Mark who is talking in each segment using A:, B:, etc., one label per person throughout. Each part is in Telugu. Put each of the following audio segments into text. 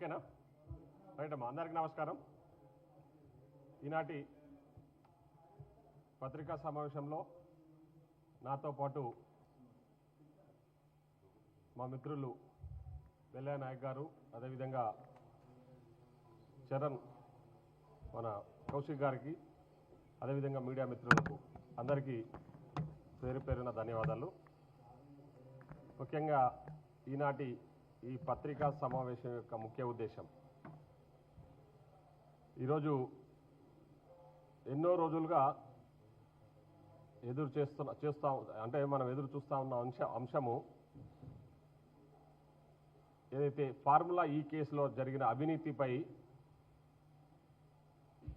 A: ఓకేనా రైట్ అమ్మా అందరికీ నమస్కారం. ఈనాటి పత్రికా సమావేశంలో నాతో పాటు మా మిత్రులు వెల్లయ్య నాయక్ గారు, అదేవిధంగా చరణ్ మన కౌశిక్ గారికి, అదేవిధంగా మీడియా మిత్రులకు అందరికీ పేరు పేరున ధన్యవాదాలు. ముఖ్యంగా ఈనాటి ఈ పత్రికా సమావేశం యొక్క ముఖ్య ఉద్దేశం, ఈరోజు ఎన్నో రోజులుగా మనం ఎదురు చూస్తూ ఉన్న అంశము ఏదైతే ఫార్ములా ఈ కేసులో జరిగిన అవినీతిపై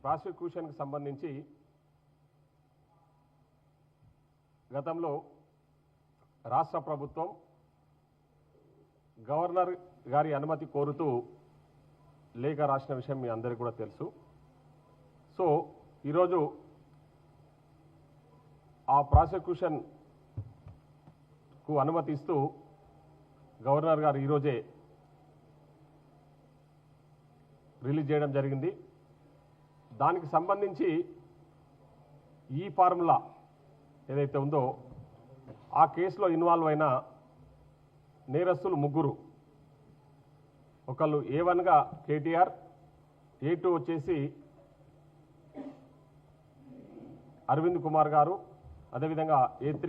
A: ప్రాసిక్యూషన్కి సంబంధించి గతంలో రాష్ట్ర ప్రభుత్వం గవర్నర్ గారి అనుమతి కోరుతూ లేఖ రాసిన విషయం మీ అందరికీ కూడా తెలుసు. సో ఈరోజు ఆ ప్రాసిక్యూషన్కు అనుమతిస్తూ గవర్నర్ గారు ఈరోజే రిలీజ్ చేయడం జరిగింది. దానికి సంబంధించి ఈ ఫార్ములా ఏదైతే ఉందో ఆ కేసులో ఇన్వాల్వ్ అయిన నేరస్తులు ముగ్గురు, ఒకళ్ళు A1గా కేటీఆర్, A2 వచ్చేసి అరవింద్ కుమార్ గారు, అదేవిధంగా A3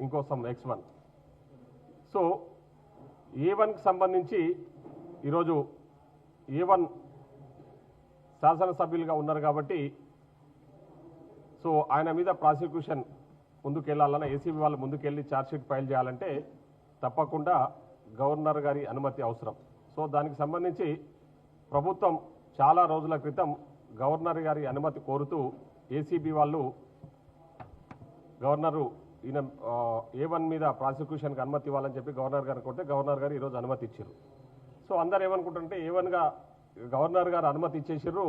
A: ఇంకోసం X1. సో A1కి సంబంధించి ఈరోజు A1 శాసనసభ్యులుగా ఉన్నారు కాబట్టి సో ఆయన మీద ప్రాసిక్యూషన్ ముందుకెళ్లాలన్నా ఏసీబీ వాళ్ళు ముందుకెళ్ళి ఛార్జ్షీట్ ఫైల్ చేయాలంటే తప్పకుండా గవర్నర్ గారి అనుమతి అవసరం. సో దానికి సంబంధించి ప్రభుత్వం చాలా రోజుల క్రితం గవర్నర్ గారి అనుమతి కోరుతూ ఏసీబీ వాళ్ళు గవర్నరు ఈయన A1 మీద ప్రాసిక్యూషన్కి అనుమతి ఇవ్వాలని చెప్పి గవర్నర్ గారు కొడితే గవర్నర్ గారు ఈరోజు అనుమతి ఇచ్చారు. సో అందరు ఏమనుకుంటుంటే A1గా గవర్నర్ గారు అనుమతి ఇచ్చేసారు,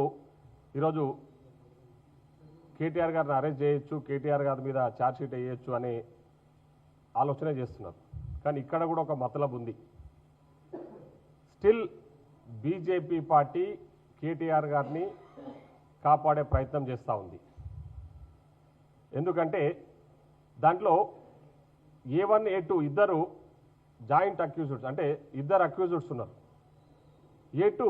A: ఈరోజు కేటీఆర్ గారిని అరెస్ట్ చేయొచ్చు, కేటీఆర్ గారి మీద ఛార్జ్షీట్ వేయచ్చు అనే ఆలోచన చేస్తున్నారు. కానీ ఇక్కడ కూడా ఒక మతలబ్ ఉంది. స్టిల్ బీజేపీ పార్టీ కేటీఆర్ గారిని కాపాడే ప్రయత్నం చేస్తూ ఉంది. ఎందుకంటే దాంట్లో A1, A2 ఇద్దరు జాయింట్ అక్యూజ్డ్స్, అంటే ఇద్దరు అక్యూజ్డ్స్ ఉన్నారు. A2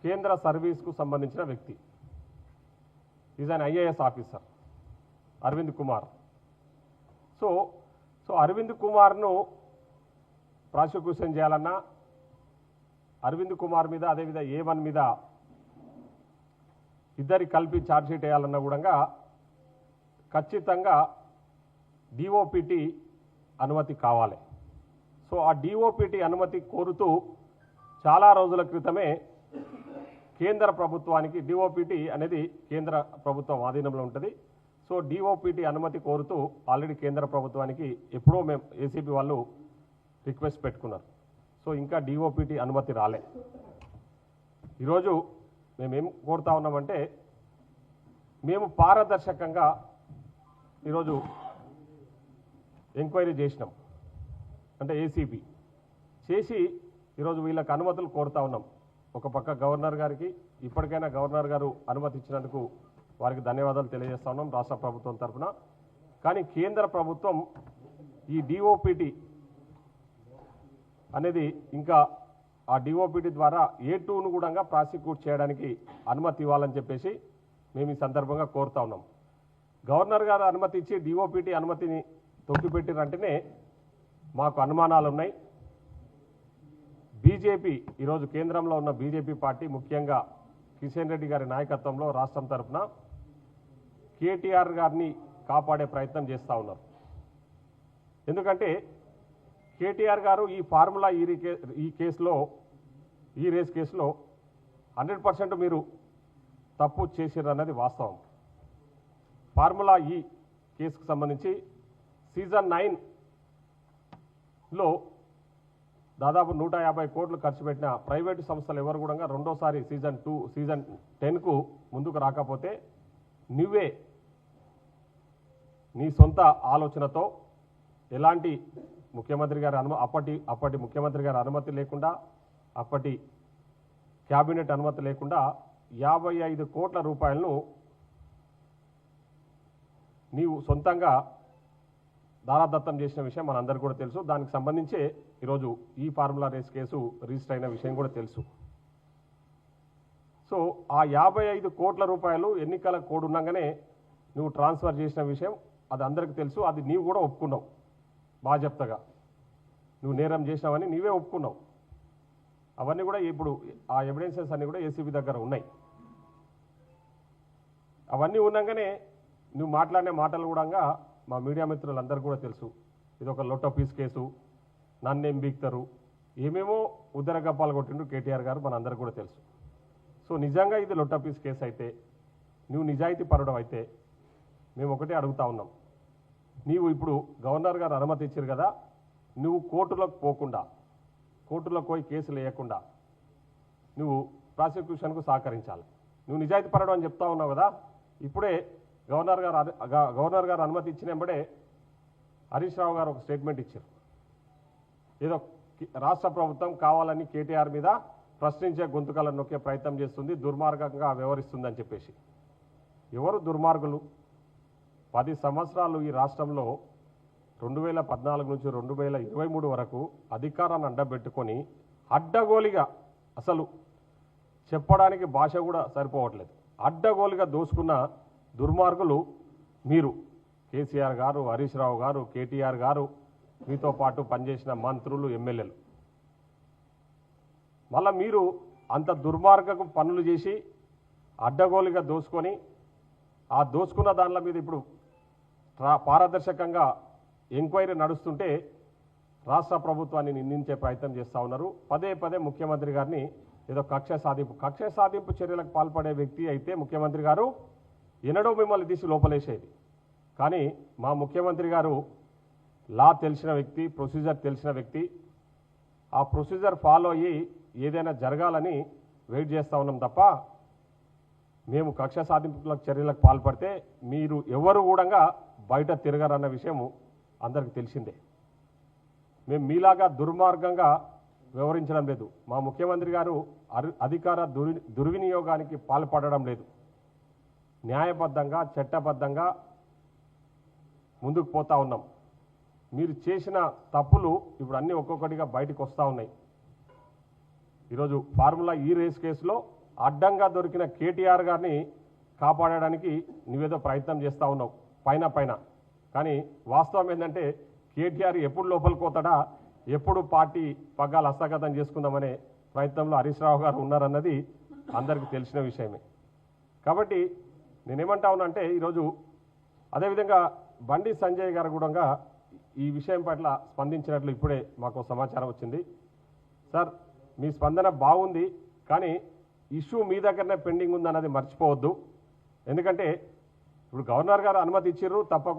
A: కేంద్ర సర్వీస్కు సంబంధించిన వ్యక్తి, is an IAS officer Arvind Kumar. So Arvind కుమార్ను ప్రాసిక్యూషన్ చేయాలన్నా, అరవింద్ కుమార్ మీద అదేవిధంగా A1 మీద ఇద్దరి కలిపి ఛార్జ్షీట్ వేయాలన్నా కూడా ఖచ్చితంగా DOPT అనుమతి కావాలి. సో ఆ DOPT అనుమతి కోరుతూ చాలా రోజుల క్రితమే కేంద్ర ప్రభుత్వానికి, DOPT అనేది కేంద్ర ప్రభుత్వం ఆధీనంలో ఉంటుంది. సో DOPT అనుమతి కోరుతూ ఆల్రెడీ కేంద్ర ప్రభుత్వానికి ఎప్పుడో మేము ఏసీబీ వాళ్ళు రిక్వెస్ట్ పెట్టుకున్నారు. సో ఇంకా DOPT అనుమతి రాలే. ఈరోజు మేమేం కోరుతా ఉన్నామంటే, మేము పారదర్శకంగా ఈరోజు ఎంక్వైరీ చేసినాం, అంటే ఏసీబీ చేసి ఈరోజు వీళ్ళకి అనుమతులు కోరుతా ఉన్నాం. ఒక పక్క గవర్నర్ గారికి ఇప్పటికైనా గవర్నర్ గారు అనుమతి ఇచ్చినందుకు వారికి ధన్యవాదాలు తెలియజేస్తా ఉన్నాం రాష్ట్ర ప్రభుత్వం తరఫున. కానీ కేంద్ర ప్రభుత్వం ఈ DOPT అనేది ఇంకా ఆ DOPT ద్వారా A2ను కూడా ప్రాసిక్యూట్ చేయడానికి అనుమతి ఇవ్వాలని చెప్పేసి మేము ఈ సందర్భంగా కోరుతా ఉన్నాం. గవర్నర్ గారు అనుమతి ఇచ్చి DOPT అనుమతిని తొక్కిపెట్టిరంటేనే మాకు అనుమానాలు ఉన్నాయి. బీజేపీ ఈరోజు కేంద్రంలో ఉన్న బీజేపీ పార్టీ, ముఖ్యంగా కిషన్ రెడ్డి గారి నాయకత్వంలో రాష్ట్రం తరఫున కేటీఆర్ గారిని కాపాడే ప్రయత్నం చేస్తూ ఉన్నారు. ఎందుకంటే కేటీఆర్ గారు ఈ ఫార్ములా ఈ రేస్ కేసులో 100% మీరు తప్పు చేసిరన్నది వాస్తవం. ఫార్ములా ఈ కేసుకు సంబంధించి సీజన్ 9లో దాదాపు 150 కోట్లు ఖర్చు పెట్టిన ప్రైవేటు సంస్థలు ఎవరు కూడా రెండోసారి సీజన్ 10కు ముందుకు రాకపోతే నువ్వే నీ సొంత ఆలోచనతో ఎలాంటి ముఖ్యమంత్రి గారి అప్పటి ముఖ్యమంత్రి గారి అనుమతి లేకుండా, అప్పటి క్యాబినెట్ అనుమతి లేకుండా 55 కోట్ల రూపాయలను నీవు సొంతంగా దారాదత్తం చేసిన విషయం మనందరికీ కూడా తెలుసు. దానికి సంబంధించే ఈరోజు ఈ ఫార్ములా రేస్ కేసు రిజిస్టర్ అయిన విషయం కూడా తెలుసు. సో ఆ 55 కోట్ల రూపాయలు ఎన్నికల కోడ్ ఉండగానే నువ్వు ట్రాన్స్ఫర్ చేసిన విషయం అది అందరికీ తెలుసు. అది నీవు కూడా ఒప్పుకున్నావు, బాధ్యతగా నువ్వు నేరం చేసినావని నీవే ఒప్పుకున్నావు. అవన్నీ కూడా ఇప్పుడు ఆ ఎవిడెన్సెస్ అన్నీ కూడా ఏసీబీ దగ్గర ఉన్నాయి. అవన్నీ ఉండగానే నువ్వు మాట్లాడిన మాటలు కూడా మా మీడియా మిత్రులందరూ కూడా తెలుసు. ఇది ఒక లొట్ట పీస్ కేసు, నన్నేం బీక్తారు, ఏమేమో ఉద్దరగప్పాలు కొట్టిండు కేటీఆర్ గారు మనందరికీ కూడా తెలుసు. సో నిజంగా ఇది లొట్ట పీస్ కేసు అయితే, నువ్వు నిజాయితీ పరుడు అయితే మేము ఒకటే అడుగుతా ఉన్నాం. నీవు ఇప్పుడు గవర్నర్ గారు అనుమతి ఇచ్చారు కదా, నువ్వు కోర్టులోకి పోకుండా, కోర్టులోకి పోయి కేసులు వేయకుండా నువ్వు ప్రాసిక్యూషన్కు సహకరించాలి. నువ్వు నిజాయితీ పరుడు అని చెప్తా ఉన్నావు కదా. ఇప్పుడే గవర్నర్ గారు అనుమతి ఇచ్చిన వెంబడే హరీష్ రావు గారు ఒక స్టేట్మెంట్ ఇచ్చారు. ఏదో రాష్ట్ర ప్రభుత్వం కావాలని కేటీఆర్ మీద ప్రశ్నించే గొంతుకలను నొక్కే ప్రయత్నం చేస్తుంది, దుర్మార్గంగా వ్యవహరిస్తుందని చెప్పేసి. ఎవరు దుర్మార్గులు? 10 సంవత్సరాలు ఈ రాష్ట్రంలో 2014 నుంచి 2023 వరకు అధికారాన్ని అడ్డబెట్టుకొని అడ్డగోలిగా, అసలు చెప్పడానికి భాష కూడా సరిపోవట్లేదు, అడ్డగోలుగా దోసుకున్న దుర్మార్గులు మీరు. కేసీఆర్ గారు, హరీష్ రావు గారు, కేటీఆర్ గారు, మీతో పాటు పనిచేసిన మంత్రులు, ఎమ్మెల్యేలు. మళ్ళా మీరు అంత దుర్మార్గపు పనులు చేసి అడ్డగోలుగా దోసుకొని ఆ దోసుకున్న దానిల మీద ఇప్పుడు పారదర్శకంగా ఎంక్వైరీ నడుస్తుంటే రాష్ట్ర ప్రభుత్వాన్ని నిందించే ప్రయత్నం చేస్తూ ఉన్నారు. పదే పదే ముఖ్యమంత్రి గారిని ఏదో కక్ష సాధింపు చర్యలకు పాల్పడే వ్యక్తి అయితే ముఖ్యమంత్రి గారు ఎన్నడో మిమ్మల్ని తీసి లోపలేసేది. కానీ మా ముఖ్యమంత్రి గారు లా తెలిసిన వ్యక్తి, ప్రొసీజర్ తెలిసిన వ్యక్తి. ఆ ప్రొసీజర్ ఫాలో అయ్యి ఏదైనా జరగాలని వెయిట్ చేస్తూ ఉన్నాం తప్ప మేము కక్ష సాధింపుల చర్యలకు పాల్పడితే మీరు ఎవరు కూడా బయట తిరగరన్న విషయము అందరికీ తెలిసిందే. మేము మీలాగా దుర్మార్గంగా వ్యవహరించడం లేదు. మా ముఖ్యమంత్రి గారు అధికార దుర్వినియోగానికి పాల్పడడం లేదు. న్యాయబద్ధంగా, చట్టబద్ధంగా ముందుకు పోతా ఉన్నాం. మీరు చేసిన తప్పులు ఇప్పుడు అన్నీ ఒక్కొక్కటిగా బయటకు వస్తూ ఉన్నాయి. ఈరోజు ఫార్ములా ఈ రేస్ కేసులో అడ్డంగా దొరికిన కేటీఆర్ గారిని కాపాడడానికి నువ్వేదో ప్రయత్నం చేస్తూ ఉన్నావు పైన. కానీ వాస్తవం ఏంటంటే కేటీఆర్ ఎప్పుడు లోపలికి పోతాడా, ఎప్పుడు పార్టీ పగ్గాలు హస్తగతం చేసుకుందామనే ప్రయత్నంలో హరీష్ రావు గారు ఉన్నారన్నది అందరికీ తెలిసిన విషయమే. కాబట్టి నేనేమంటా ఉన్నా అంటే ఈరోజు అదేవిధంగా బండి సంజయ్ గారు కూడా ఈ విషయం పట్ల స్పందించినట్లు ఇప్పుడే మాకు సమాచారం వచ్చింది. సార్, మీ స్పందన బాగుంది, కానీ ఇష్యూ మీ దగ్గరనే పెండింగ్ ఉందన్నది మర్చిపోవద్దు. ఎందుకంటే ఇప్పుడు గవర్నర్ గారు అనుమతి ఇచ్చిర్రు, తప్పకుండా